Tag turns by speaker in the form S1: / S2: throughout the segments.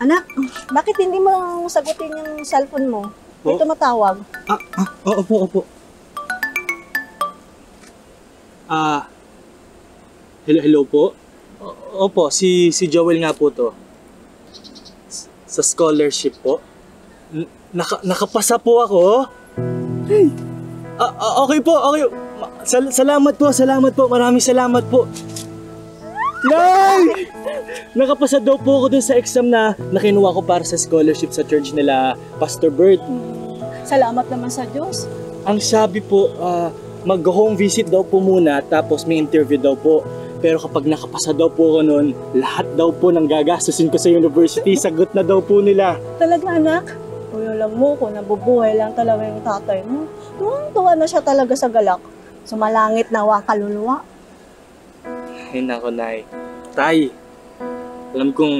S1: Anak, bakit hindi mo sagutin yung cellphone mo? May tumatawag.
S2: Opo. Hello po? Opo, si Joel nga po to. Sa scholarship po. Nakapasa po ako. Hey. Okay po, okay. Salamat po. Maraming salamat po. Nay! Nakapasa daw po ako dun sa exam na nakinuha ko para sa scholarship sa church nila, Pastor Bert.
S1: Salamat naman sa Diyos.
S2: Ang sabi po, mag-home visit daw po muna, tapos may interview daw po. Pero kapag nakapasa daw po ako nun, lahat daw po ng gagastusin ko sa university, sagot na daw po nila.
S1: Talaga, anak? Kung alam mo, kung nabubuhay lang talaga yung tatay mo, tuwang-tuwa na siya talaga sa galak. Sumalangit na wa kaluluwa.
S2: Ay nako, Nay. Tay, alam kong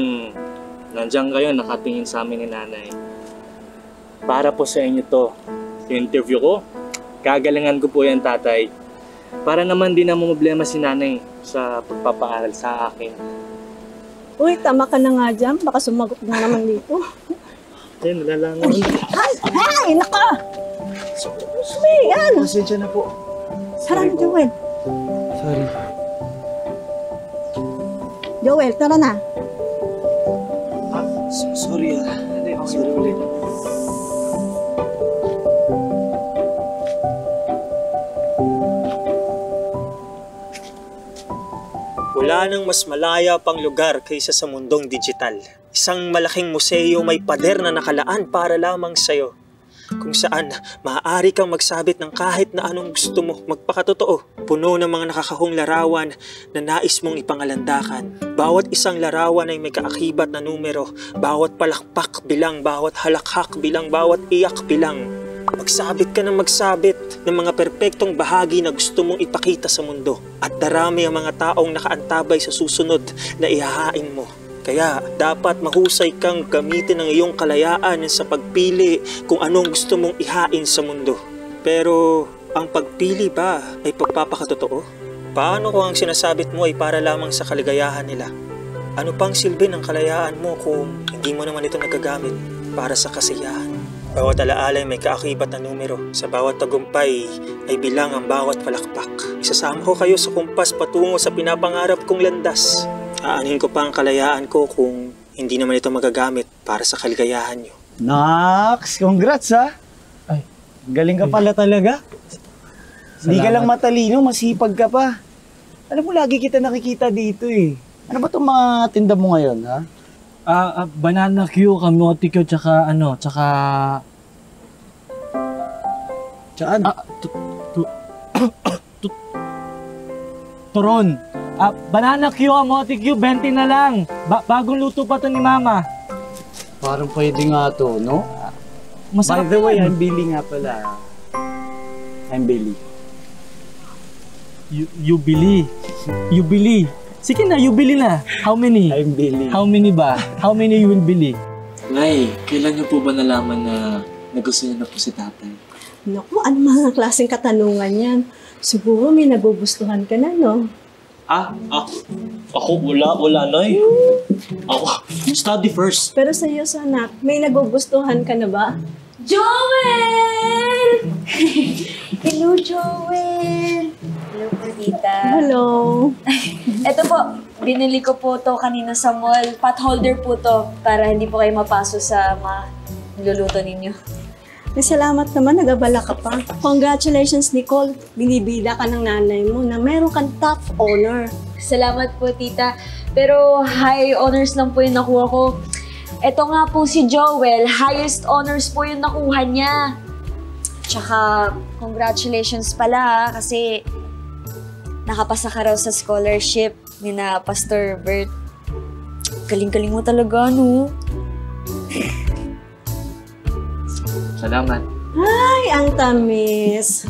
S2: nandiyan kayo, nakatingin sa amin ni Nanay. Para po sa inyo to, yung interview ko, gagalingan ko po yan, Tatay. Para naman din na problema si Nanay sa pagpapaaral sa akin.
S1: Uy, tama ka na nga dyan. Baka sumagot na naman dito.
S2: Ay, nalalangan.
S1: Ay, naka! Yan!
S2: Pasensya na po.
S1: Tara na, Joel.
S2: Sorry.
S1: Joel, tara na.
S2: Sorry Sorry ulit.
S3: Wala nang mas malaya pang lugar kaysa sa mundong digital. Isang malaking museo may pader na nakalaan para lamang sa'yo. Kung saan, maaari kang magsabit ng kahit na anong gusto mo, magpakatotoo. Puno ng mga nakakahong larawan na nais mong ipangalandakan. Bawat isang larawan ay may kaakibat na numero. Bawat palakpak bilang, bawat halakhak bilang, bawat iyak bilang. Magsabit ka ng magsabit ng mga perpektong bahagi na gusto mong ipakita sa mundo. At darami ang mga taong nakaantabay sa susunod na ihahain mo. Kaya dapat mahusay kang gamitin ang iyong kalayaan sa pagpili kung anong gusto mong ihain sa mundo. Pero ang pagpili ba ay pagpapakatotoo? Paano kung ang sinasabit mo ay para lamang sa kaligayahan nila? Ano pang silbi ng kalayaan mo kung hindi mo naman ito nagagamit para sa kasiyahan? Bawat alaala ay may kaakibat na numero. Sa bawat tagumpay ay bilang ang bawat palakpak. Isasama ko kayo sa kumpas patungo sa pinapangarap kong landas. Aanhin ko pa ang kalayaan ko kung hindi naman ito magagamit para sa kaligayahan nyo.
S4: Nax! Congrats ha!
S2: Ay,
S4: galing ka pala talaga. Hindi ka lang matalino, masipag ka pa. Alam mo, lagi kita nakikita dito eh. Ano ba itong mga tinda mo ngayon ha?
S2: Banana Q, kamote Q, tsaka
S4: Tsaan?
S2: Turon. Banana Q, kamote Q, 20 na lang. Bagong luto pa to ni Mama.
S4: Parang pwede nga to, no?
S2: Masarap.
S4: By the way, I'm Billy nga pala. I'm Billy.
S2: You believe. Sige na, you believe na. How many?
S4: I'm Billy.
S2: How many ba? How many you will believe? Nay, kailan niyo po ba nalaman na gusto niyo na po si tatay?
S1: Naku, ano mga klaseng katanungan yan? Siguro may nagugustuhan ka na, no?
S3: Ako wala, Nay. Ako, study first.
S1: Pero sa iyo, anak, may nagugustuhan ka na ba?
S5: Joel! Hello, Joel! Hello po, tita.
S1: Hello.
S5: Ito po, binili ko po to kanina sa mall. Pot holder po to para hindi po kayo mapaso sa mga niluluto ninyo.
S1: May salamat naman, nagabala ka pa. Congratulations, Nicole. Binibida ka ng nanay mo na meron kang top honor.
S5: Salamat po, tita. Pero high honors lang po yung nakuha ko. Ito nga po si Joel, highest honors po yung nakuha niya. Tsaka, congratulations pala kasi nakapasa ka raw sa scholarship ni na Pastor Bert. Galing-galing mo talaga, no?
S2: Salamat.
S1: Ay, ang tamis.